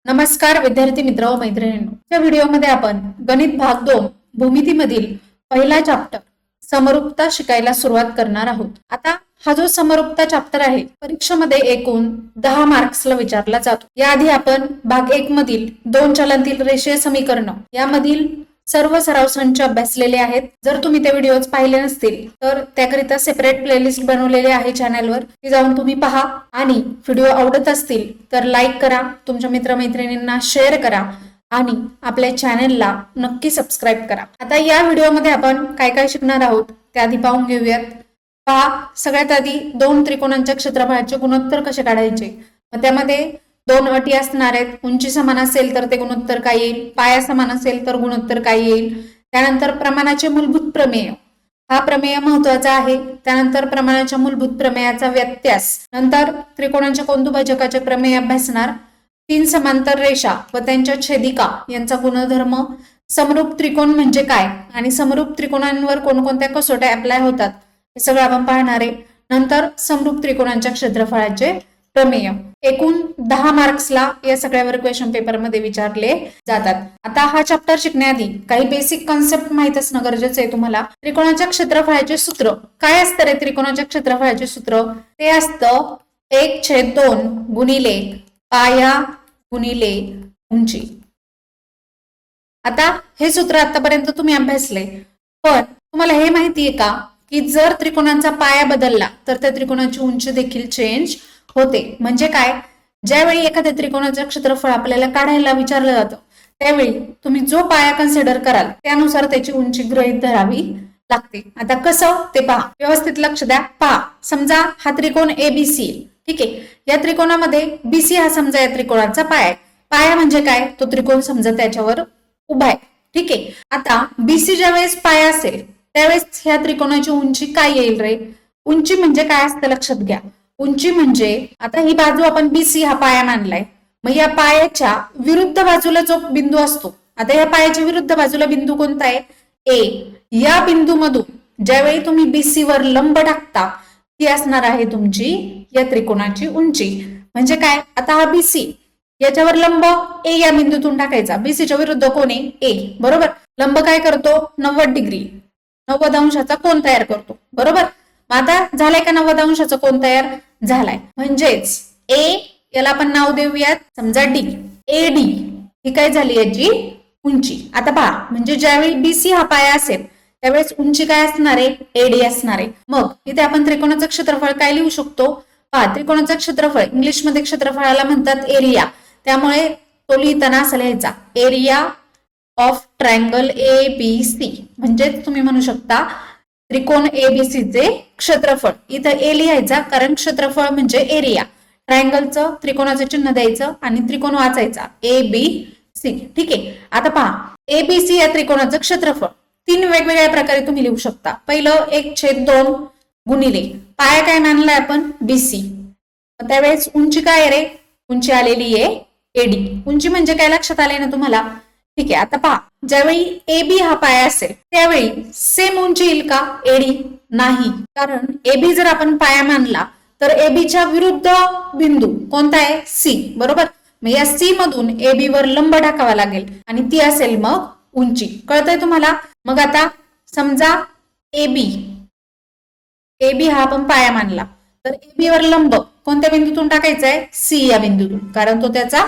नमस्कार विद्यार्थी मित्र व मैत्रिणींनो, या व्हिडिओमध्ये आपण गणित भाग 2 भूमितीमधील पहिला चॅप्टर समरूपता शिकायला सुरुवात करणार आहोत। आता हा जो समरूपता चॅप्टर आहे परीक्षेमध्ये एकूण 10 मार्क्सला विचारला जातो। याआधी आपण भाग 1 मधील दोन चलांतील रेषीय समीकरण यामधील सर्व सराव संच अभ्यासलेले आहेत। जर तुम्ही ते व्हिडिओज पाहिले नसतील तर त्याकरिता सेपरेट प्लेलिस्ट बनवलेले आहे चॅनलवर, ती जाऊन तुम्ही पहा आणि व्हिडिओ आवडत असतील तर लाईक करा, तुमच्या मित्रमैत्रिणींना शेअर करा आणि आपल्या चॅनलला नक्की सबस्क्राईब करा। आता या व्हिडिओमध्ये आपण काय काय शिकणार आहोत ते आधी पाहून घेऊयात। पहा, सगळ्यात आधी दोन त्रिकोणांच्या क्षेत्रफळाचे गुणोत्तर कसे काढायचे। मग त्यामध्ये दोन अटी असणार आहेत। उंची समान असेल तर ते गुणोत्तर काय येईल, पाया समान असेल तर गुणोत्तर काय येईल। त्यानंतर प्रमाणाचे मूलभूत प्रमेय, हा प्रमेय महत्वाचा आहे। त्यानंतर प्रमाणाच्या मूलभूत प्रमेयाचा व्यत्यास, नंतर त्रिकोणाच्या कोनदुभाजकाचे प्रमेय अभ्यासणार, तीन समांतर रेषा व त्यांच्या छेदिका यांचा गुणधर्म, समरूप त्रिकोण म्हणजे काय आणि समरूप त्रिकोणांवर कोणकोणत्या कसोट्या अप्लाय होतात हे सगळं आपण पाहणार आहे। नंतर समरूप त्रिकोणांच्या क्षेत्रफळाचे प्रमेय। एकूण 10 मार्क्सला या सगळ्यावर क्वेश्चन पेपर मध्ये विचारले जातात। आता हा चॅप्टर शिकण्याआधी काही बेसिक कॉन्सेप्ट माहित असणं गरजेचं आहे तुम्हाला। त्रिकोणाच्या क्षेत्रफळाचे सूत्र काय असतं रे? त्रिकोणाच्या क्षेत्रफळाचे सूत्र ते असतं 1/2 गुणिले पाया गुणिले उंची। आता हे सूत्र आतापर्यंत तुम्ही अभ्यासले, पण तुम्हाला हे माहितीये का की जर त्रिकोणाचा पाया बदलला तर त्या त्रिकोणाची उंची देखील चेंज होते। म्हणजे काय, ज्यावेळी एखाद्या त्रिकोणाचं क्षेत्रफळ आपल्याला काढायला विचारलं जातं त्यावेळी तुम्ही जो पाया कन्सिडर कराल त्यानुसार त्याची उंची गृहीत धरावी लागते। आता कसं ते पहा, व्यवस्थित लक्ष द्या। पहा, समजा हा त्रिकोण ABC, ठीक आहे। या त्रिकोणामध्ये BC हा समजा या त्रिकोणाचा पाया आहे। पाया म्हणजे काय, तो त्रिकोण समजा त्याच्यावर उभा आहे, ठीक आहे। आता BC ज्या वेळेस पाया असेल त्यावेळेस ह्या त्रिकोणाची उंची काय येईल रे? उंची म्हणजे काय असतं लक्षात घ्या। उंची म्हणजे आता ही बाजू आपण BC हा पाया मानलाय, मग या पायाच्या विरुद्ध बाजूला जो बिंदू असतो, आता या पायाच्या विरुद्ध बाजूला बिंदू कोणता आहे? A। या बिंदूमधून ज्यावेळी तुम्ही BC वर लंब टाकता ती असणार आहे तुमची या त्रिकोणाची उंची। म्हणजे काय, आता हा BC याच्यावर लंब A या बिंदूतून टाकायचा, BC च्या विरुद्ध कोण आहे? A, बरोबर। लंब काय करतो? 90 डिग्री 90 अंशाचा कोन तयार करतो, बरोबर। आता झालाय का 90 अंशाचा कोन तयार? झालाय। म्हणजेच A याला आपण नाव देऊयात समजा D, AD ही काय झाली याची उंची। आता पहा, म्हणजे ज्यावेळी BC हा पाया असेल त्यावेळेस उंची काय असणार आहे? AD असणार आहे। मग इथे आपण त्रिकोणाचं क्षेत्रफळ काय लिहू शकतो? पहा, त्रिकोणाचं क्षेत्रफळ इंग्लिश मध्ये क्षेत्रफळाला म्हणतात एरिया, त्यामुळे तो लिहिताना असा लिहायचा एरिया ऑफ ट्रायंगल ABC। म्हणजे तुम्ही म्हणू शकता त्रिकोण ABC चे क्षेत्रफळ। इथं A लिहायचा कारण क्षेत्रफळ म्हणजे एरिया, ट्रायंगलचं त्रिकोणाचं चिन्ह द्यायचं आणि त्रिकोण वाचायचा ABC, ठीक आहे। आता पहा, ABC या त्रिकोणाचं क्षेत्रफळ तीन वेगवेगळ्या प्रकारे तुम्ही लिहू शकता। पहिलं 1/2 गुणिले पाया काय मानलाय आपण? BC, त्यावेळेस उंची काय रे? उंची आलेली आहे AD। उंची म्हणजे काय लक्षात आलंय ना तुम्हाला? ठीक आहे। आता पहा, ज्यावेळी AB हा पाया असेल त्यावेळी सेम उंची येईल का AD? नाही, कारण AB जर आपण पाया मानला तर AB च्या विरुद्ध बिंदू कोणता आहे? C, बरोबर। मग या C मधून AB वर लंब टाकावा लागेल आणि ती असेल मग उंची। कळतंय तुम्हाला? मग आता समजा AB हा आपण पाया मानला तर AB वर लंब कोणत्या बिंदूतून टाकायचा आहे? C या बिंदूतून, कारण तो त्याचा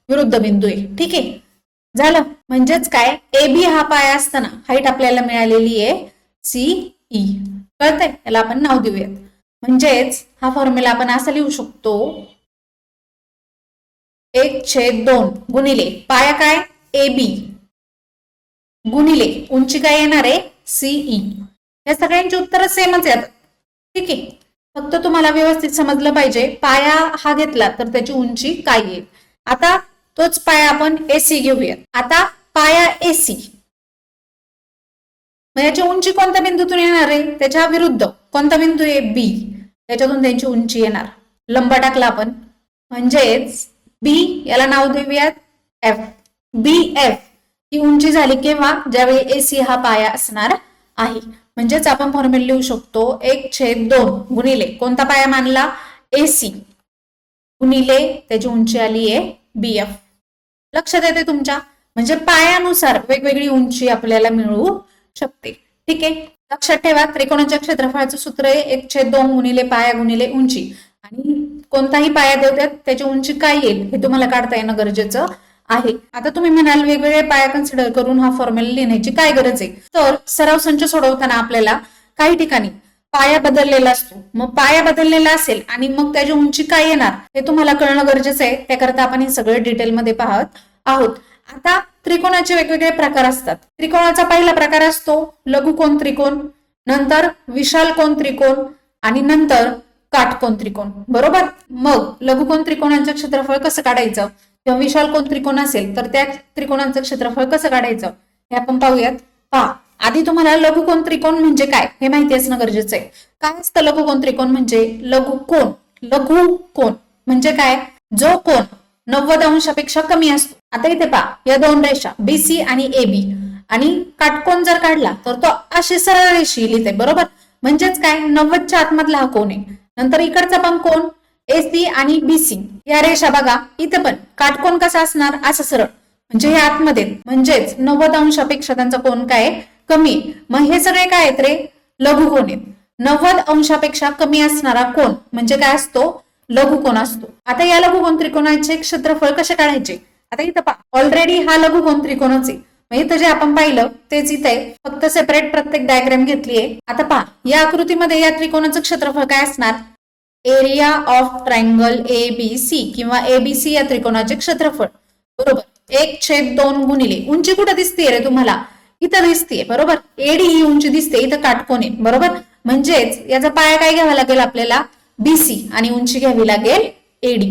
विरुद्ध बिंदू आहे, ठीक आहे। झालं, म्हणजेच काय, AB हा पाया असताना हाईट आपल्याला मिळालेली आहे CE। कळतंय? याला आपण नाव देऊयात। म्हणजेच हा फॉर्म्युला आपण असा लिहू शकतो 1/2 गुणिले पाया काय? AB गुणिले उंची काय येणार आहे? CE। या सगळ्यांची उत्तर सेमच आहेत, ठीक आहे। फक्त तुम्हाला व्यवस्थित समजलं पाहिजे, पाया हा घेतला तर त्याची उंची काय येईल। आता तोच पाया आपण AC घेऊयात। आता पाया AC, मग याची उंची कोणत्या बिंदूतून येणार आहे? त्याच्या विरुद्ध कोणता बिंदू आहे? B, त्याच्यातून त्यांची उंची येणार। लंब टाकला आपण, म्हणजेच B याला नाव देऊयात F। BF ही उंची झाली केव्हा? ज्यावेळी AC हा पाया असणार आहे। म्हणजेच आपण फॉर्म्युला लिहू शकतो 1/2 गुणिले कोणता पाया मानला? AC गुणिले त्याची उंची आली आहे BF। लक्षात येते तुमच्या? म्हणजे पायानुसार वेगवेगळी उंची आपल्याला मिळू शकते. ठीक आहे, लक्षात ठेवा त्रिकोणाच्या क्षेत्रफळाचं सूत्र आहे 1/2 गुणिले पाया गुणिले उंची. आणि कोणताही पाया देऊ द्यात त्याची उंची काय येईल हे तुम्हाला काढता येणं गरजेचं आहे. आता तुम्ही म्हणाल वेगवेगळे पाया कन्सिडर करून हा फॉर्म्युला लिहिण्याची काय गरज आहे? तर सराव संच सोडवताना आपल्याला काही ठिकाणी पाया बदललेला असतो. मग पाया बदललेला असेल आणि मग त्याची उंची काय येणार हे तुम्हाला कळणं गरजेचं आहे. त्याकरता आपण हे सगळं डिटेलमध्ये पाहत आहोत. आता त्रिकोणाचे वेगवेगळे प्रकार असतात. त्रिकोणाचा पहिला प्रकार असतो लघुकोन त्रिकोण, नंतर विशाल कोन त्रिकोण आणि नंतर काटकोन त्रिकोण. बरोबर? मग लघुकोन त्रिकोणाचं क्षेत्रफळ कसं काढायचं किंवा विशाल कोन त्रिकोण असेल तर त्या त्रिकोणाचं क्षेत्रफळ कसं काढायचं हे आपण पाहूयात. पहा, आधी तुम्हाला लघुकोन त्रिकोण म्हणजे काय हे माहिती असणं गरजेचं आहे. काय असतं लघुकोन त्रिकोण म्हणजे? लघुकोन म्हणजे काय? जो कोन 90 अंशापेक्षा कमी असतो. आता इथे पहा, या दोन रेषा बीसी आणि एबी आणि काटकोन जर काढला तर तो अशी सरळ रेषी लिहिते. बरोबर? म्हणजेच काय 90च्या आतमधला हा कोन आहे. नंतर इकडचा पण कोन एसी आणि बीसी या रेषा बघा, इथे पण काटकोन कसा असणार? असं सरळ, म्हणजे हे आतमध्ये, म्हणजेच 90 अंशापेक्षा त्यांचा कोन काय कमी. मग हे सगळे काय आहेत रे? लघुकोन आहेत. 90 अंशापेक्षा कमी असणारा कोन म्हणजे काय असतो? लघुकोन असतो. आता या लघुकोन त्रिकोणाचे क्षेत्रफळ कसे काढायचे? आता इथं पहा, ऑलरेडी हा लघुकोन त्रिकोणच आहे. मग इथं जे आपण पाहिलं तेच इथे, फक्त सेपरेट प्रत्येक डायग्राम घेतलीये. आता पहा, या आकृतीमध्ये या त्रिकोणाचं क्षेत्रफळ काय असणार? एरिया ऑफ ट्रायंगल एबीसी किंवा एबीसी या त्रिकोणाचे क्षेत्रफळ. बरोबर? 1/2 गुणिले उंची कुठं दिसतेय रे तुम्हाला? इथं दिसतेय. बरोबर? एडी ही उंची दिसते, इथं काटकोन आहे. बरोबर? म्हणजेच याचा पाया काय घ्यावा लागेल आपल्याला? बीसी आणि उंची घ्यावी लागेल एडी.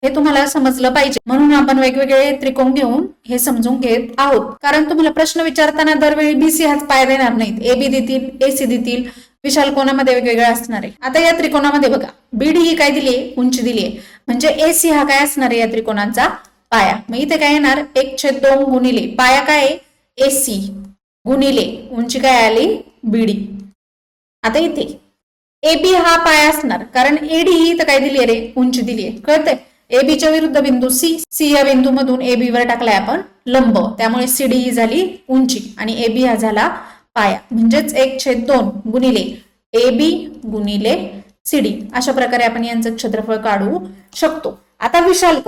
हे तुम्हाला समजलं पाहिजे, म्हणून आपण वेगवेगळे त्रिकोण घेऊन हे समजून घेत आहोत. कारण तुम्हाला प्रश्न विचारताना दरवेळी बीसी हाच पाया देणार नाहीत, एबी देतील, एसी देतील, विशाल कोनामध्ये वेगवेगळे असणार आहे. आता या त्रिकोणामध्ये बघा, बीडी ही काय दिलीये? उंची दिलीये. म्हणजे एसी हा काय असणार आहे या त्रिकोणाचा पाया. मग इथे काय येणार? 1/2 गुणिले पाया काय? एसी गुणिले उंची काय आली? बीडी. आता इथे एबी हा पाया असणार, कारण एडी ही इथं काय दिली रे? उंची दिलीये. कळतंय? एबीच्या विरुद्ध बिंदू सी या बिंदूमधून एबी वर टाकलाय आपण लंब, त्यामुळे सीडी ही झाली उंची आणि एबी हा झाला पाया. म्हणजेच 1/2 गुणिले एबी गुणिले सीडी अशा प्रकारे आपण यांचं क्षेत्रफळ काढू शकतो. आता विशाल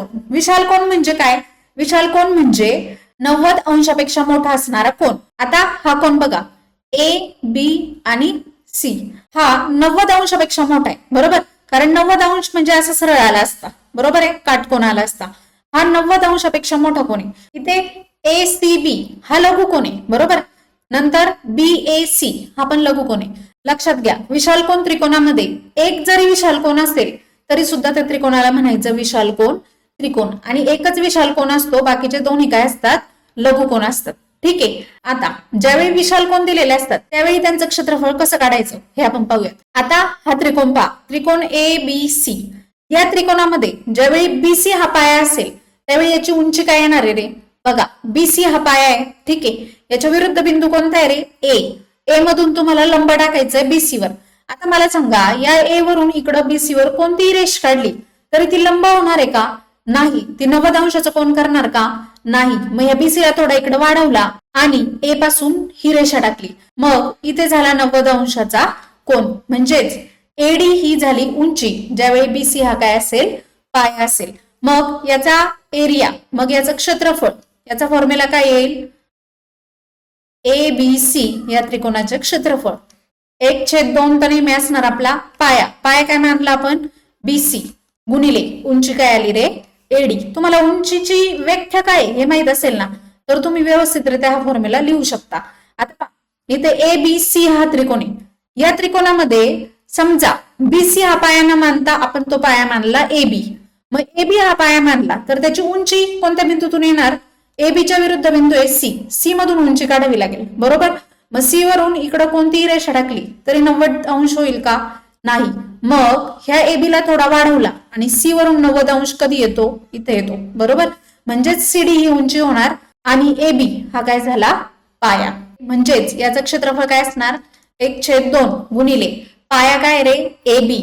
कोन म्हणजे काय? विशाल कोन म्हणजे 90 अंशापेक्षा मोठा असणारा कोन. आता हा कोन बघा, ए बी आणि सी हा 90 अंशापेक्षा मोठा आहे. बरोबर? कारण 90 अंश म्हणजे असं सरळ आला असता. बरोबर आहे? काटकोन आला असता. हा 90 अंशापेक्षा मोठा कोन आहे. इथे एसीबी हा लघुकोन आहे. बरोबर? नंतर बीएसी हा पण लघुकोन आहे. लक्षात घ्या, विशाल कोन त्रिकोणामध्ये एक जरी विशाल कोन असेल तरी सुद्धा त्या त्रिकोणाला म्हणायचं विशाल कोन त्रिकोण. आणि एकच विशाल कोन असतो, बाकीचे दोन्ही काय असतात? लघुकोन असतात. ठीक आहे. आता ज्यावेळी विशाल कोन दिलेले असतात त्यावेळी त्यांचं क्षेत्रफळ कसं काढायचं हे आपण पाहूयात. आता हा त्रिकोण पहा, त्रिकोण ए बी सी. या त्रिकोणामध्ये ज्यावेळी बीसी हा पाया असेल त्यावेळी याची उंची काय येणार आहे रे? बघा, बीसी हा पाया आहे. ठीक आहे. याच्या विरुद्ध बिंदू कोणता आहे रे? ए मधून तुम्हाला लंब टाकायचंय बीसी वर. आता मला सांगा, या ए वरून इकडं बीसी वर कोणतीही रेष काढली तरी ती लंब होणार आहे का? नाही. ती 90 अंशाचा कोन करणार का? नाही. मग या बीसीला थोडा इकडे वाढवला आणि ए पासून ही रेषा टाकली, मग इथे झाला 90 अंशाचा कोन. म्हणजेच एडी ही झाली उंची ज्यावेळी बीसी हा काय असेल? पाया असेल. मग याचा एरिया, मग याचं क्षेत्रफळ, याचा फॉर्म्युला काय येईल? ए बी सी या त्रिकोणाचे क्षेत्रफळ 1/2 तर नेहमी असणार आपला पाया. पाया काय मानला आपण? बीसी गुणिले उंची काय आली रे? एडी. तुम्हाला उंचीची व्याख्या काय हे माहित असेल ना, तर तुम्ही व्यवस्थितरित्या हा फॉर्म्युला लिहू शकता. आता इथे ए बी सी हा त्रिकोण आहे. या त्रिकोणामध्ये समजा बीसी हा पाया न मानता आपण तो पाया मानला एबी. मग एबी हा पाया मानला तर त्याची उंची कोणत्या बिंदूतून येणार? एबीच्या विरुद्ध बिंदू आहे सी मधून उंची काढावी लागेल. बरोबर? मग सी वरून इकडं कोणतीही रेषा टाकली तरी 90 अंश होईल का? नाही. मग ह्या एबीला थोडा वाढवला आणि सी वरून 90 अंश कधी येतो? इथे येतो. बरोबर? म्हणजेच सीडी ही उंची होणार आणि एबी हा काय झाला? पाया. म्हणजेच याचं क्षेत्रफळ काय असणार? 1/2 गुणिले पाया काय रे? एबी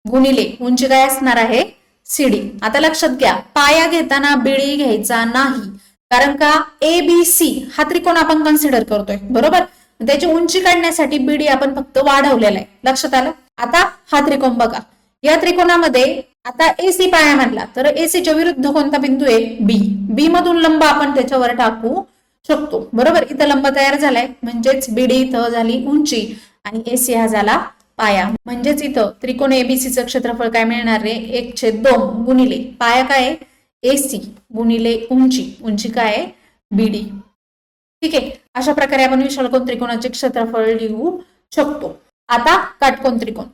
गुणिले उंची काय असणार आहे? CD. आता लक्षात घ्या, पाया घेताना बीडी घ्यायचा नाही, कारण का ABC हा त्रिकोण आपण कन्सिडर करतोय, बरोबर. त्याची उंची काढण्यासाठी बीडी आपण फक्त वाढवलेला आहे, लक्षात आलं. आता हा त्रिकोण बघा, या त्रिकोणामध्ये आता AC पाया म्हणला तर ACच्या विरुद्ध कोणता बिंदू आहे? बी मधून लंब आपण त्याच्यावर टाकू शकतो, बरोबर. इथं लंब तयार झालाय, म्हणजेच बीडी इथं झाली उंची आणि AC हा झाला पाया. म्हणजेच इथं त्रिकोण ABCचं क्षेत्रफळ काय मिळणार आहे? 1/2 गुणिले पाया काय? AC गुणिले उंची काय आहे? BD. ठीक आहे, अशा प्रकारे आपण विषमकोन त्रिकोणाचे क्षेत्रफळ लिहू शकतो. आता काटकोन त्रिकोण.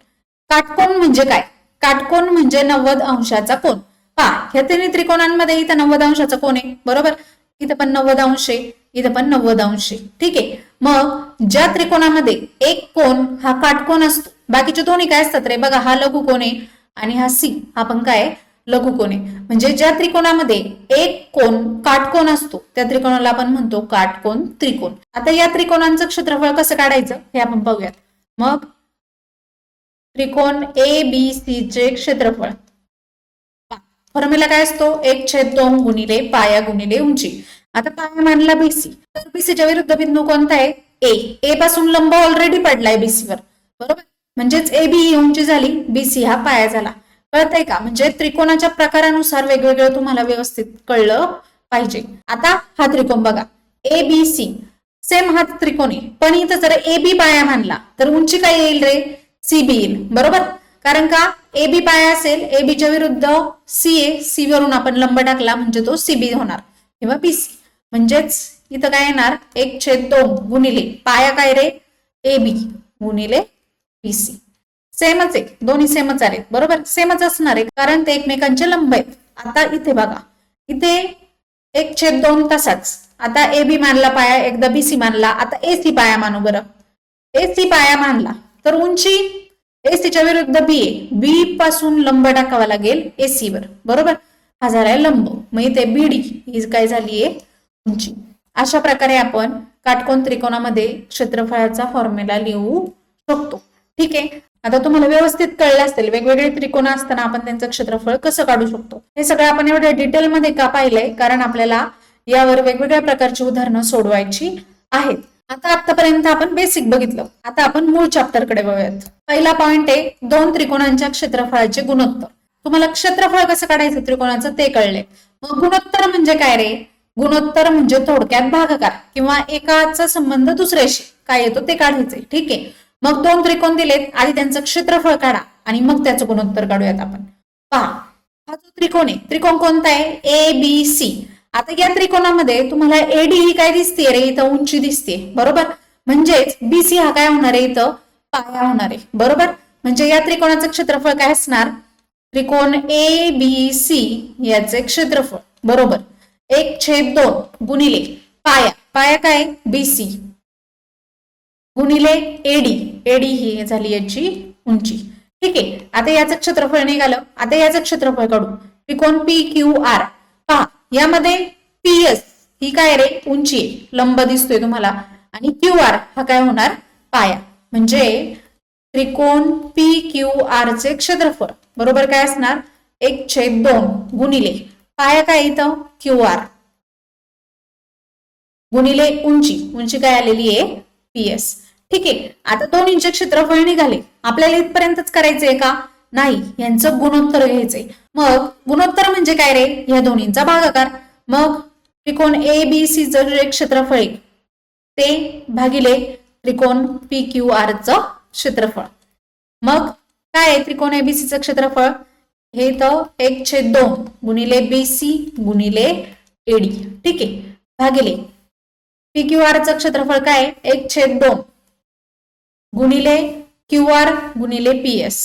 काटकोन म्हणजे काय? काटकोन म्हणजे 90 अंशाचा कोन. पहा, ह्या तिन्ही त्रिकोणांमध्ये इथं 90 अंशाचा कोन आहे, बरोबर. इथं पण 90 अंश आहे, इथं पण 90 अंश आहे. ठीक आहे, मग ज्या त्रिकोणामध्ये एक कोन हा काटकोन असतो, बाकीचे दोन्ही काय असतात रे? बघा, हा लघुकोन आहे आणि हा C हा पण काय? लघुकोन आहे. म्हणजे ज्या त्रिकोणामध्ये एक कोन काटकोन असतो त्या त्रिकोणाला आपण म्हणतो काटकोन त्रिकोण. आता या त्रिकोणांचं क्षेत्रफळ कसं काढायचं हे आपण बघूयात. मग त्रिकोण ABC चे क्षेत्रफळ, फॉर्म्युला काय असतो? 1/2 गुणिले पाया गुणिले उंची. आता पाया मानला BC, तर BCच्या विरुद्ध बिंदू कोणता आहे? A पासून लंब ऑलरेडी पडलाय BC वर, बरोबर. म्हणजेच AB ही उंची झाली, BC हा पाया झाला. कळतंय का? म्हणजे त्रिकोणाच्या प्रकारानुसार वेगवेगळं तुम्हाला व्यवस्थित कळलं पाहिजे. आता हा त्रिकोण बघा, ABC सेम हा त्रिकोण आहे, पण इथं जर AB पाया मानला तर उंची काय येईल रे? CB येईल, बरोबर. कारण का AB पाया असेल, AB च्या विरुद्ध C आहे, C वरून आपण लंब टाकला म्हणजे तो CB होणार किंवा BC. म्हणजेच इथं काय येणार? 1/2 गुणिले पाया काय रे? AB गुणिले BC. सेमच आहे, दोन्ही सेमच आहेत, बरोबर. सेमच असणार आहे कारण ते एकमेकांचे लंब आहेत. आता इथे बघा, इथे 1/2 तसाच. आता AB मानला पाया, एकदा BC मानला, आता AC पाया मानू. बरं, AC पाया मानला तर उंची AC च्या विरुद्ध B आहे, B पासून लंब टाकावा लागेल AC वर, बरोबर. हा झालाय लंब, मग इथे BD ही काय झालीये? उंची. अशा प्रकारे आपण काटकोन त्रिकोणामध्ये क्षेत्रफळाचा फॉर्म्युला लिहू शकतो. ठीक आहे, आता तुम्हाला व्यवस्थित कळलं असेल वेगवेगळे त्रिकोण असताना आपण त्यांचं क्षेत्रफळ कसं काढू शकतो. हे सगळं आपण एवढ्या डिटेलमध्ये का पाहिलंय? कारण आपल्याला यावर वेगवेगळ्या प्रकारची उदाहरणं सोडवायची आहेत. आता आतापर्यंत आपण बेसिक बघितलं, आता आपण मूळ चॅप्टर कडे वळूयात. पहिला पॉइंट आहे दोन त्रिकोणांच्या क्षेत्रफळाचे गुणोत्तर. तुम्हाला क्षेत्रफळ कसं काढायचं त्रिकोणाचं ते कळले. मग गुणोत्तर म्हणजे काय रे? गुणोत्तर म्हणजे थोडक्यात भागाकार किंवा एकाचा संबंध दुसऱ्याशी काय येतो ते काढायचंय. ठीक आहे, मग दोन त्रिकोण दिलेत, आधी त्यांचं क्षेत्रफळ काढा आणि मग त्याचं गुणोत्तर काढूयात आपण. पहा, हा जो त्रिकोण आहे, त्रिकोण कोणता आहे? ABC. आता या त्रिकोणामध्ये तुम्हाला AD ही काय दिसते रे? इथं उंची दिसते, बरोबर. म्हणजेच BC हा काय होणार आहे? इथं पाया होणार आहे, बरोबर. म्हणजे या त्रिकोणाचं क्षेत्रफळ काय असणार? त्रिकोण ABC याचे क्षेत्रफळ बरोबर 1/2 गुणिले पाया, पाया काय? BC गुणिले AD ही झाली याची उंची. ठीक आहे, आता याचं क्षेत्रफळ निघालं. आता याचं क्षेत्रफळ काढू. त्रिकोण PQR. पहा, यामध्ये PS ही काय रे? उंची आहे, लंब दिसतोय तुम्हाला, आणि QR हा काय होणार? पाया. म्हणजे त्रिकोण PQR चे क्षेत्रफळ बरोबर काय असणार? 1/2 गुणिले पाया काय इथं? QR गुणिले उंची काय आलेली आहे? PS. ठीक आहे, आता दोन्हींचे क्षेत्रफळ निघाले. आपल्याला इथपर्यंतच करायचंय का? नाही, यांचं गुणोत्तर घ्यायचंय. मग गुणोत्तर म्हणजे काय रे? या दोन्हींचा भागाकार. मग त्रिकोण ABC चं जे क्षेत्रफळ आहे ते भागिले त्रिकोण PQR चं क्षेत्रफळ. मग काय आहे त्रिकोण ABC चं क्षेत्रफळ? हे तर 1/2 गुणिले BC गुणिले AD. ठीक आहे, भागिले PQR चं क्षेत्रफळ काय? 1/2 गुणिले QR गुणिले PS.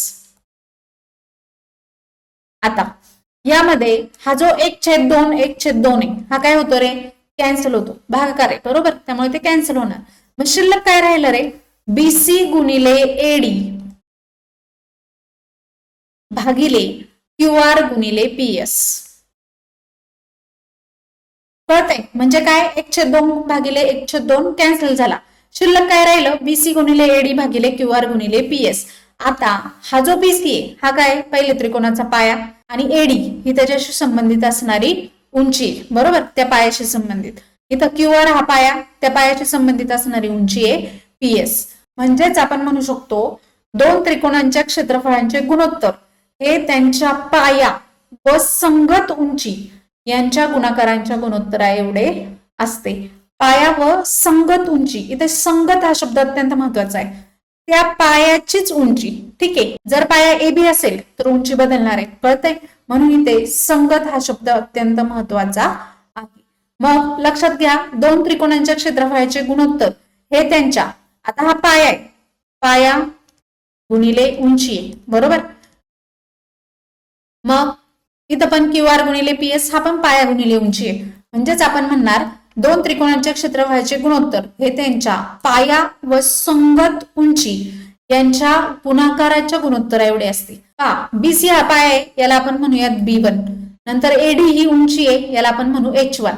आता यामध्ये हा जो 1/2 आहे हा काय होतो रे? कॅन्सल होतो, भागाकार आहे, बरोबर. त्यामुळे ते कॅन्सल होणार. मग शिल्लक काय राहिलं रे? BC गुणिले AD भागिले QR गुणिले PS. कळतंय? म्हणजे काय? 1/2 भागिले 1/2 कॅन्सल झाला. शिल्लक काय राहिलं? BC गुणिले AD भागिले QR गुणिले PS. आता हा जो BC आहे हा काय? पहिले त्रिकोणाचा पाया, आणि एडी ही त्याच्याशी संबंधित असणारी उंची आहे, बरोबर, त्या पायाशी संबंधित. इथं क्यू आर हा पाया, त्या पायाशी संबंधित असणारी उंची आहे पीएस. म्हणजेच आपण म्हणू शकतो दोन त्रिकोणांच्या क्षेत्रफळांचे गुणोत्तर हे त्यांच्या पाया व संगत उंची यांच्या गुणाकारांच्या गुणोत्तरा एवढे असते. पाया व संगत उंची, इथे संगत हा शब्द अत्यंत महत्वाचा आहे, त्या पायाचीच उंची. ठीक आहे, जर पाया ए बी असेल तर उंची बदलणार आहे, कळतंय, म्हणून इथे संगत हा शब्द अत्यंत महत्वाचा आहे. मग लक्षात घ्या दोन त्रिकोणांच्या क्षेत्रफळाचे गुणोत्तर हे त्यांच्या, आता हा पाया आहे, पाया गुणिले उंची आहे, बरोबर. मग इथं पण क्यू आर गुणिले पीएस हा पण पाया गुणिले उंची आहे. म्हणजेच आपण म्हणणार दोन त्रिकोणांच्या क्षेत्रफळाचे गुणोत्तर हे त्यांच्या पाया व संगत उंची यांच्या गुणाकाराच्या गुणोत्तरा एवढे असते. बीसी हा पाया आहे, याला आपण म्हणूयात B1. नंतर एडी ही उंची आहे, याला आपण म्हणू H1.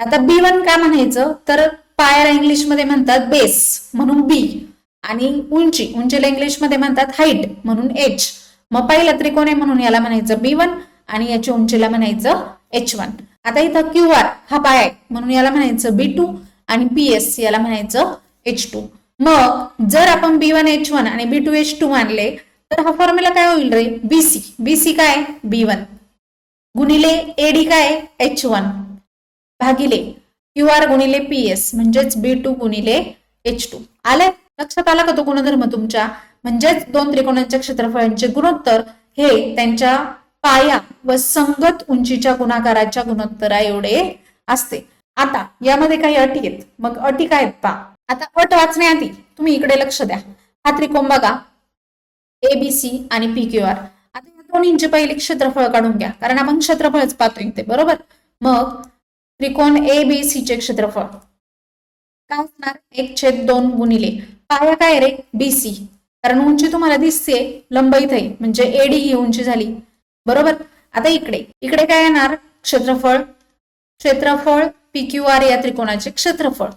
आता B1 का म्हणायचं तर पायाला इंग्लिशमध्ये म्हणतात बेस म्हणून बी, आणि उंचीला इंग्लिशमध्ये म्हणतात हाईट म्हणून H. मग पहिला त्रिकोण आहे म्हणून याला म्हणायचं B1 आणि याच्या उंचीला म्हणायचं H1. आता इथं क्यू आर हा पाय आहे म्हणून याला म्हणायचं B2 आणि पीएस याला म्हणायचं H2. मग जर आपण B1 H1 आणि B2 H2 मानले तर हा फॉर्म्युला काय होईल रे, बीसी काय B1 गुणिले एडी काय H1 भागिले क्यू आर गुणिले पीएस म्हणजेच B2 गुणिले H2. आले लक्षात आला का तो गुणधर्म तुमच्या. म्हणजेच दोन त्रिकोणांच्या क्षेत्रफळांचे गुणोत्तर हे त्यांच्या पाया व संगत उंचीच्या गुणाकाराच्या गुणोत्तरा एवढे असते. आता यामध्ये काही अटी आहेत, मग अटी काय आहेत पहा. आता अट वाचण्याआधी तुम्ही इकडे लक्ष द्या, हा त्रिकोण बघा एबीसी आणि पी क्यू आर. आता या दोन्हींचे पहिले क्षेत्रफळ काढून घ्या, कारण आपण क्षेत्रफळच पाहतोय ते, बरोबर. मग त्रिकोण एबीसी चे क्षेत्रफळ काय असणार 1/2 गुणिले पाया काय रे बीसी, कारण उंची तुम्हाला दिसते लंब इथे म्हणजे एडी ही उंची झाली, बरोबर. आता इकडे काय येणार क्षेत्रफळ पी क्यू आर या त्रिकोणाचे क्षेत्रफळ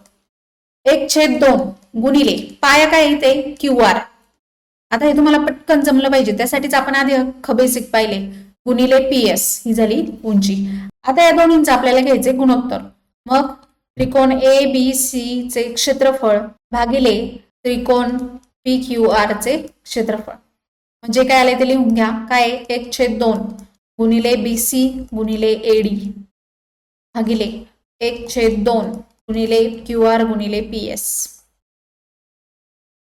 1/2 गुणिले पाया काय इथे क्यू आर. आता हे तुम्हाला पटकन जमलं पाहिजे त्यासाठीच आपण आधी बेसिक पाहिले, गुणिले पीएस ही झाली उंची. आता या दोन्हींचं आपल्याला घ्यायचे गुणोत्तर. मग त्रिकोण ए बी सी चे क्षेत्रफळ भागिले त्रिकोण पी क्यू आर चे क्षेत्रफळ, म्हणजे काय आले ते लिहून घ्या. काय 1/2 गुणिले बीसी गुणिले एडी भागिले 1/2 गुणिले क्यू आर गुणिले पीएस.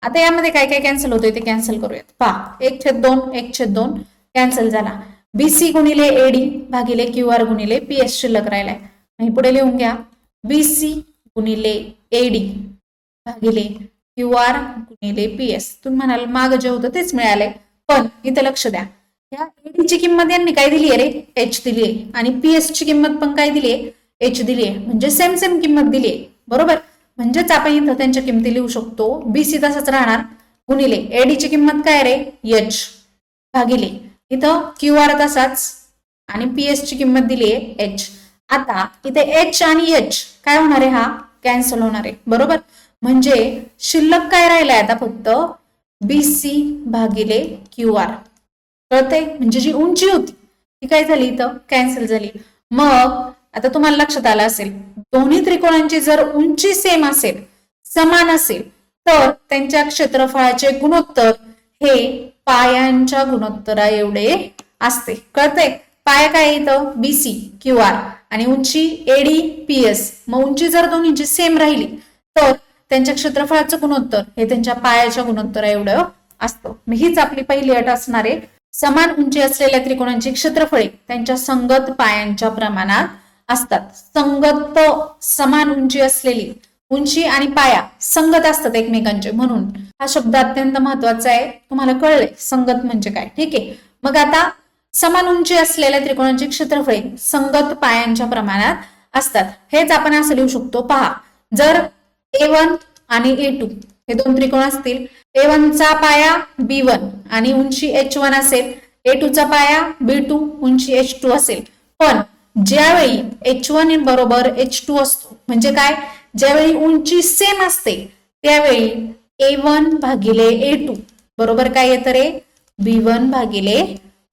आता यामध्ये काय काय कॅन्सल होतोय ते कॅन्सल करूयात. पहा 1/2 कॅन्सल झाला. बीसी गुणिले एडी भागिले क्यू आर गुणिले पीएस शिल्लक राहिलाय. आणि पुढे लिहून घ्या बीसी गुणिले एडी भागिले क्यू आर गुणिले पीएस. तुम्ही म्हणाल माग जे होतं तेच मिळाले, पण इथे लक्ष द्या, या एडीची किंमत यांनी काय दिली आहे रे, एच दिली आहे, आणि पीएस ची किंमत पण काय दिली आहे, एच दिली आहे, म्हणजे सेम किंमत दिली आहे, बरोबर. म्हणजेच आपण इथं त्यांच्या किमती लिहू शकतो. बीसी तसंच राहणार गुणिले एडीची किंमत काय रे एच भागिले इथं क्यू आर तसाच आणि पीएस ची किंमत दिली आहे एच. आता इथे एच आणि एच काय होणार आहे, हा कॅन्सल होणार आहे, बरोबर. म्हणजे शिल्लक काय राहिलाय आता फक्त बीसी भागिले क्यू आर, कळते. म्हणजे जी उंची होती ती काय झाली इथं कॅन्सल झाली. मग आता तुम्हाला लक्षात आलं असेल दोन्ही त्रिकोणांची जर उंची सेम असेल, समान असेल, तर त्यांच्या क्षेत्रफळाचे गुणोत्तर हे पायांच्या गुणोत्तरा एवढे असते, कळते. पाया काय इथं बीसी क्यू आर आणि उंची एडी पीएस. मग उंची जर दोन्हींची सेम राहिली तर त्यांच्या क्षेत्रफळाचं गुणोत्तर हे त्यांच्या पायाच्या गुणोत्तरा एवढं असतं. हीच आपली पहिली अट असणार आहे. समान उंची असलेल्या त्रिकोणांची क्षेत्रफळे त्यांच्या संगत पायांच्या प्रमाणात असतात. संगत समान उंची असलेली उंची आणि पाया संगत असतात एकमेकांचे, म्हणून हा शब्द अत्यंत महत्वाचा आहे. तुम्हाला कळले संगत म्हणजे काय, ठीक आहे. मग आता समान उंची असलेल्या त्रिकोणांची क्षेत्रफळे संगत पायांच्या प्रमाणात असतात. हेच आपण असं लिहू शकतो. पहा, जर A1 आणि A2 हे दोन त्रिकोण असतील, A1 चा पाया B1 आणि उंची H1 असेल, A2 चा पाया B2 उंची H2 असेल. पण ज्यावेळी H1 बरोबर H2 असतो, म्हणजे काय, ज्यावेळी उंची सेम असते त्यावेळी A1 भागिले A2 बरोबर काय येतं रे B1 भागिले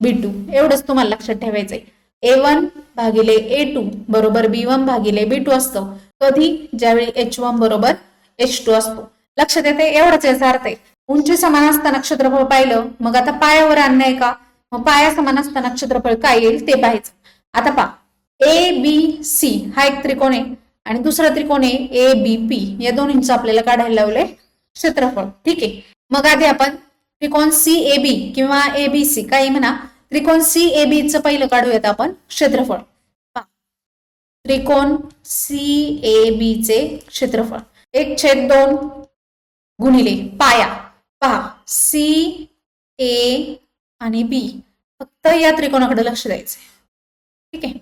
B2 एवढंच तुम्हाला लक्षात ठेवायचंय. A1 भागिले A2 बरोबर B1 भागिले B2 असतं. कधी? ज्यावेळी H1 बरोबर H2 असतो. लक्षात येते? एवढंच याचा अर्थ आहे. उंची समान असताना क्षेत्रफळ पाहिलं, मग आता पायावर आणणं का? मग पाया समान असताना क्षेत्रफळ काय येईल ते पाहायचं. आता पहा, ABC हा एक त्रिकोण आहे आणि दुसरा त्रिकोण आहे ABP. या दोन्हींचं आपल्याला काढायला लावलंय क्षेत्रफळ. ठीक आहे. मग आधी आपण त्रिकोण CAB किंवा ABC काही म्हणा, त्रिकोण CAB चं पहिलं काढूयात आपण क्षेत्रफळ. त्रिकोण CAB चे क्षेत्रफळ 1/2 गुणिले पाया. पहा, CA आणि B फक्त या त्रिकोणाकडे लक्ष द्यायचंय. ठीक आहे.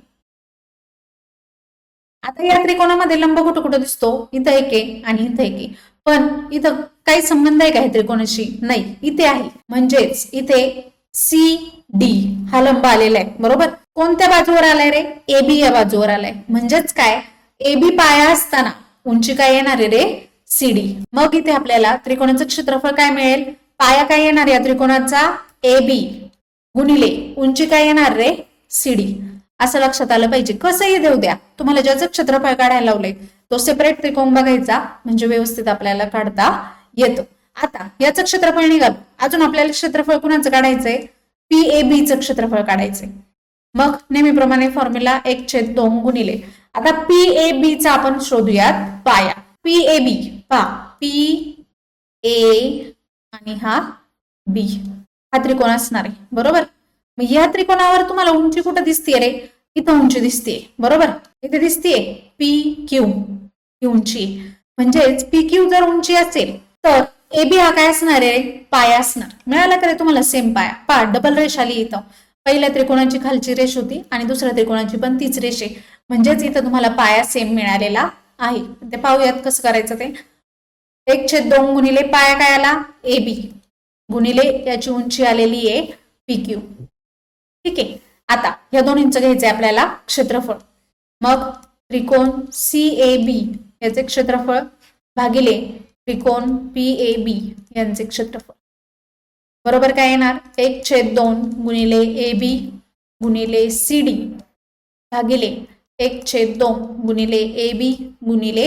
आता या त्रिकोणामध्ये लंब कुठं कुठं दिसतो? इथं एक आहे आणि इथं एक आहे. पण इथं काही संबंध आहे का हे त्रिकोणाशी? नाही. इथे आहे. म्हणजेच इथे CD हा लंब आलेला आहे. बरोबर. कोणत्या बाजूवर आलाय रे? AB या बाजूवर आलाय. म्हणजेच काय? AB पाया असताना उंची काय येणार आहे रे? CD. मग इथे आपल्याला त्रिकोणाचं क्षेत्रफळ काय मिळेल? पाया काय येणार या त्रिकोणाचा? AB गुणिले उंची काय येणार रे? CD. असं लक्षात आलं पाहिजे. कसंही देऊ द्या, तुम्हाला ज्याचं क्षेत्रफळ काढायला लावलंय तो सेपरेट त्रिकोण बघायचा, म्हणजे व्यवस्थित आपल्याला काढता येतं. आता याचं क्षेत्रफळ निघालं. अजून आपल्याला क्षेत्रफळ कुणाचं काढायचंय? PAB चं क्षेत्रफळ काढायचंय. मग नेहमीप्रमाणे फॉर्म्युला 1/2 गुणिले. आता PAB चा आपण शोधूयात पाया. PAB पहा, PA आणि हा B हा त्रिकोण असणार आहे. बरोबर. मग या त्रिकोणावर तुम्हाला उंची कुठं दिसतीये रे? इथं उंची दिसतीये. बरोबर. इथे दिसतीये PQ ही उंची. म्हणजेच PQ जर उंची असेल तर AB हा काय असणार आहे? पाया असणार. मिळाला का रे तुम्हाला सेम पाया? पहा, डबल रेष आली इथं. पहिल्या त्रिकोणाची खालची रेष होती आणि दुसऱ्या त्रिकोणाची पण तीच रेष आहे. म्हणजेच इथं तुम्हाला पाया सेम मिळालेला आहे. ते पाहूयात कसं करायचं ते. 1/2 गुणिले पाया काय आला? AB गुणिले याची उंची आलेली आहे PQ. ठीक आहे. आता या दोन्हींचं घ्यायचंय आपल्याला क्षेत्रफळ. मग त्रिकोण CAB याचे क्षेत्रफळ भागिले त्रिकोण PAB यांचे क्षेत्रफळ बरोबर काय येणार? 1/2 गुणिले AB गुणिले CD भागिले 1/2 गुणिले AB गुणिले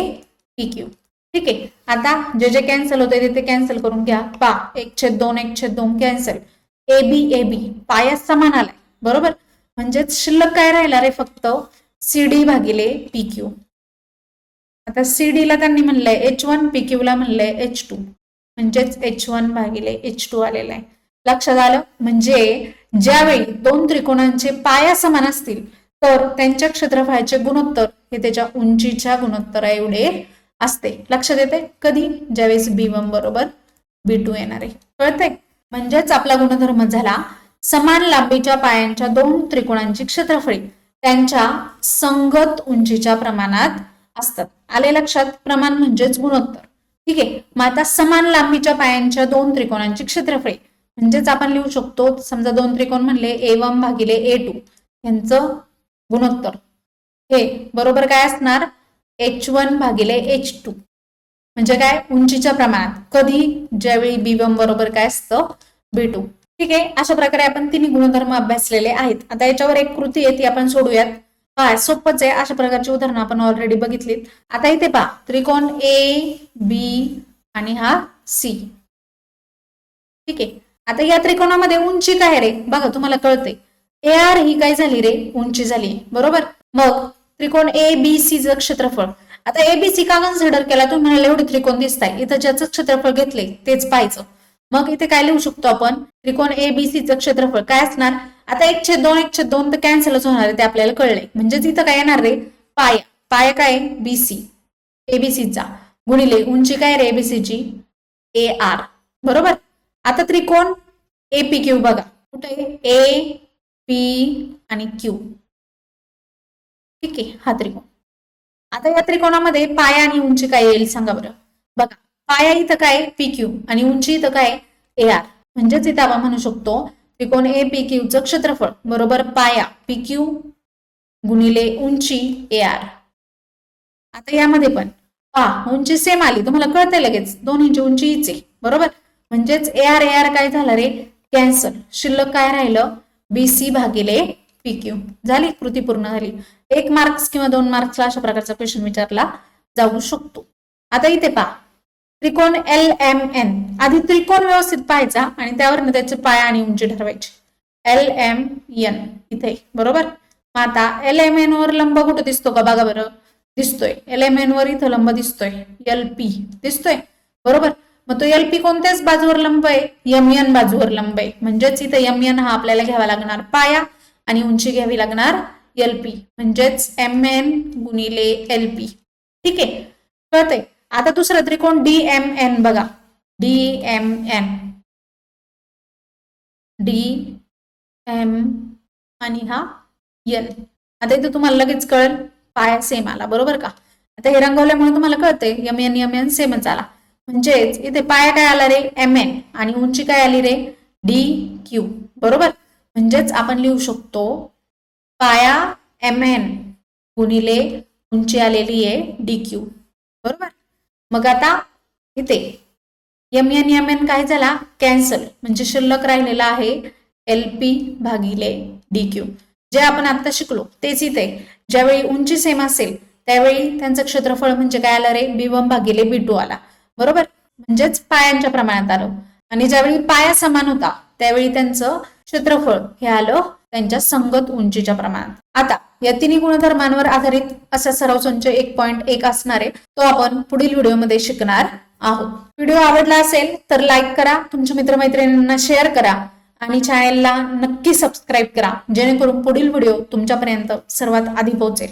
PQ. ठीक आहे. आता जे जे कॅन्सल होते ते कॅन्सल करून घ्या. पा 1/2 कॅन्सल. AB पाया समान आलाय. बरोबर. म्हणजेच शिल्लक काय राहिला रे? फक्त CD भागिले PQ. आता CD ला त्यांनी म्हणलंय H1, PQ ला म्हणलंय H2. म्हणजेच H1 भागिले H2 आलेला आहे. लक्षात आलं? म्हणजे ज्यावेळी दोन त्रिकोणांचे पाया समान असतील तर त्यांच्या क्षेत्रफळाचे गुणोत्तर हे त्याच्या उंचीच्या गुणोत्तरा एवढे असते. लक्षात येते? कधी? ज्यावेळेस B1 बरोबर B2 येणार आहे. कळतंय? म्हणजेच आपला गुणधर्म झाला समान लांबीच्या पायांच्या दोन त्रिकोणांची क्षेत्रफळे त्यांच्या संगत उंचीच्या प्रमाणात असतात. आले लक्षात? प्रमाण म्हणजेच गुणोत्तर. ठीक आहे. मग आता समान लांबीच्या पायांच्या दोन त्रिकोणांची क्षेत्रफळे म्हणजेच आपण लिहू शकतो, समजा दोन त्रिकोण म्हणले A1 भागिले A2 यांचं गुणोत्तर हे बरोबर काय असणार? H1 भागिले H2. म्हणजे काय? उंचीच्या प्रमाणात. कधी? ज्यावेळी B1 बरोबर काय असतं? B2. ठीक आहे. अशा प्रकारे आपण तिन्ही गुणधर्म अभ्यासलेले आहेत. आता याच्यावर एक कृती आहे ती आपण सोडूयात. हा सोपच आहे. अशा प्रकारची उदाहरणं आपण ऑलरेडी बघितलीत. आता इथे पहा, त्रिकोण AB आणि हा C. ठीक आहे. आता या त्रिकोणामध्ये उंची काय रे? बघा तुम्हाला कळते. AR ही काय झाली रे? उंची झाली. बरोबर. मग त्रिकोण ABC चं क्षेत्रफळ. आता ABC का कन्सिडर केला? तुम्ही म्हणाले एवढे त्रिकोण दिसताय, इथं ज्याचं क्षेत्रफळ घेतले तेच पाहायचं. मग इथे काय लिहू शकतो आपण? त्रिकोण ABC चं क्षेत्रफळ काय असणार? आता 1/2 तर कॅन्सलच होणार आहे, ते आपल्याला कळले. म्हणजेच इथं काय येणार रे? पाया. पाया काय? BC ABC चा गुणिले उंची काय रे ABC ची? AR. बरोबर. आता त्रिकोण APQ बघा कुठे? AP आणि Q. ठीक आहे. हा त्रिकोण. आता या त्रिकोणामध्ये पाया आणि उंची काय येईल सांगा बरं? बघा, पाया इथं काय? PQ आणि उंची इथं काय? AR. म्हणजेच इथं आपण म्हणू शकतो त्रिकोण APQ चं क्षेत्रफळ बरोबर पाया PQ गुणिले उंची AR. आता यामध्ये पण पहा, उंची सेम आली, तुम्हाला कळतंय लगेच दोन्हींची उंची हीच आहे. बरोबर. म्हणजेच AR काय झालं रे? कॅन्सल. शिल्लक काय राहिलं? BC भागिले PQ. झाली कृती पूर्ण झाली. 1 मार्क्स किंवा 2 मार्क्सला अशा प्रकारचा क्वेश्चन विचारला जाऊ शकतो. आता इथे पहा त्रिकोण LMN. आधी त्रिकोण व्यवस्थित पाहायचा आणि त्यावर त्याचे पाया आणि उंची ठरवायची. LMN इथे बरोबर. मग आता LMN वर लंब कुठे दिसतो का बघा बरं. दिसतोय. LMN वर इथं लंब दिसतोय. LP दिसतोय बरोबर. मग तो LP कोणत्याच बाजूवर लंब आहे. MN बाजूवर लंब आहे. म्हणजेच इथे MN हा आपल्याला घ्यावा लागणार पाया आणि उंची घ्यावी लागणार LP. म्हणजेच MN गुणिले LP. ठीक आहे कळतंय. आता दुसरा त्रिकोण DMN बघा. DMN आणि हा L. आता इथे तुम्हाला लगेच कळेल पाया सेम आला बरोबर का. आता हे रंगवल्यामुळे तुम्हाला कळते MN सेमच आला. म्हणजेच इथे पाया काय आला रे MN आणि उंची काय आली रे DQ बरोबर. म्हणजेच आपण लिहू शकतो पाया MN गुणिले उंची आलेली आहे DQ बरोबर. मग आता इथे MN काय झाला कॅन्सल. म्हणजे शिल्लक राहिलेला आहे LP भागिले DQ. जे आपण आता शिकलो तेच इथे ज्यावेळी उंची सेम असेल त्यावेळी त्यांचं क्षेत्रफळ म्हणजे काय आलं रे B1 भागिले B2 आला बरोबर. म्हणजेच पायांच्या प्रमाणात आलं. आणि ज्यावेळी पाया समान होता त्यावेळी त्यांचं क्षेत्रफळ हे आलं त्यांच्या संगत उंचीच्या प्रमाणात. आता या तिन्ही गुणधर्मांवर आधारित असा सराव संच 1.1 असणार आहे. तो आपण पुढील व्हिडिओमध्ये शिकणार आहोत. व्हिडिओ आवडला असेल तर लाईक करा, तुमच्या मित्रमैत्रिणींना शेअर करा आणि चॅनेलला नक्की सबस्क्राईब करा जेणेकरून पुढील व्हिडिओ तुमच्यापर्यंत सर्वात आधी पोहोचेल.